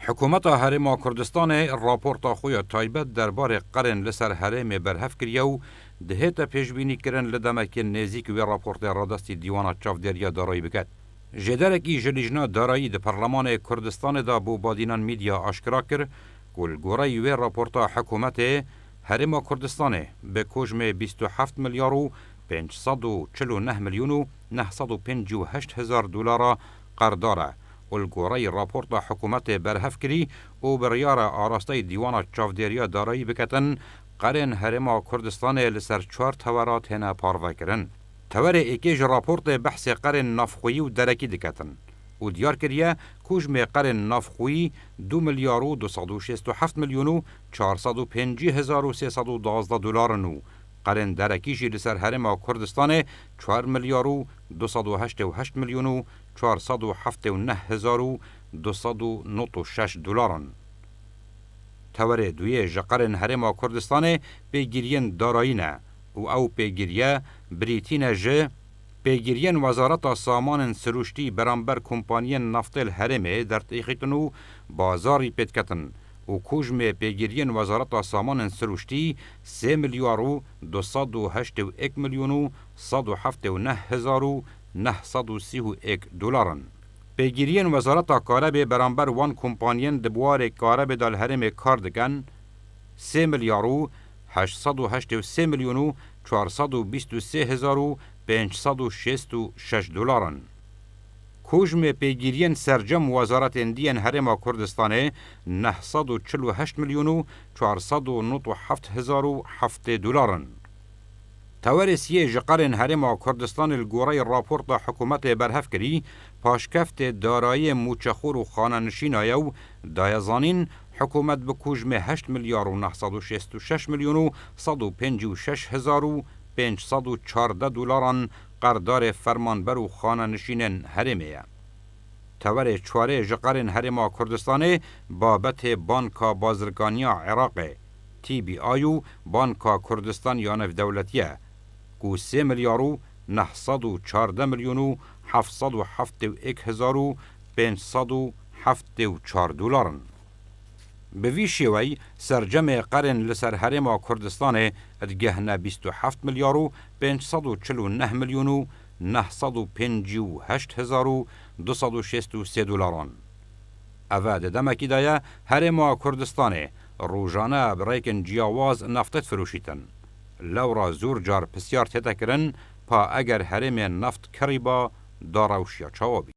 حکومت هرم کردستان راپورت خوی تایبت درباره قرن لسر هرم برهف کریو دهت پیشبینی کرن لدمک نزیک و راپورت رادستی دیوان چافدریا دارایی بکد. جدرکی جلیجنا دارایی ده پارلمان کردستان دا بو بادینان میدیا آشکرا کر کل گورای و راپورت حکومت هرم کردستان به کجم 27 میلیارد و 549 میلیون و 958 هزار دلار قرض الگورای راپورت حکومت برهف کری او بریار آراسته دیوان چافدریا دارایی بکتن قرن هرم کردستان لسر 4 تورات هنه پارو کرن. تور ایکیج راپورت بحث قرن نافخویی و درکی دکتن. و دیار کریه کجم قرن نافخویی 2 میلیارد و 267 میلیون و 450 هزار و 312 دلار نو. قرن درکیشی لسر هرم کردستان 4 میلیارد و 288 میلیون و 479 هزار و 296 دلار. تور دویه جقرن هرم کردستان پیگیرین دارایی نه و او پیگیریه بریتین جه پیگیرین وزارت سامان سروشتی برانبر کمپانین نفت الهرمه در تیخیتنو بازاری پیدکتن و کجم پیگیرین وزارت سامان سروشتی 3 میلیارد و 281 میلیون و 179 هزار و 931 دلار. پیگیرین وزارت کارب برانبر وان کمپانین دبوار کارب دال هرم کاردگن 3 میلیارد و 883 میلیون و 423 هزار و 566 دلار. کجم پیگیرین سرجم وزارت اندین هرم کردستان 948 میلیون و 497 هزار و 7 دلار. تورسیه جقرن هرم کردستان الگورای راپورت حکومت برهف کری پاشکفت دارایی موچخور و خاننشین آیو دایزانین حکومت بکوجم 8 میلیارد و 966 میلیون و 156 هزار و 514 دلار قرضدار فرمانبر و خاننشین هرمه. تور چواره جقرن هرم کردستان بابت بانکا بازرگانیا عراق تی بی آیو بانکا کردستان یانف دولتیه کو 3 میلیارد و 914 میلیون و 771 هزار و 574 دلار. به وی شیوی سرجم قرن لسر هرم کردستان ادگهنه 27 میلیارد و 549 میلیون و 958 هزار و 263 دلار. اوه دمکی دایه هرم کردستان روزانه برایکن جیاواز نفتت فروشیتن. لورا زور جار پسیار تتا کرن پا اگر هرم نفت کریبا داروشیا چاوبی.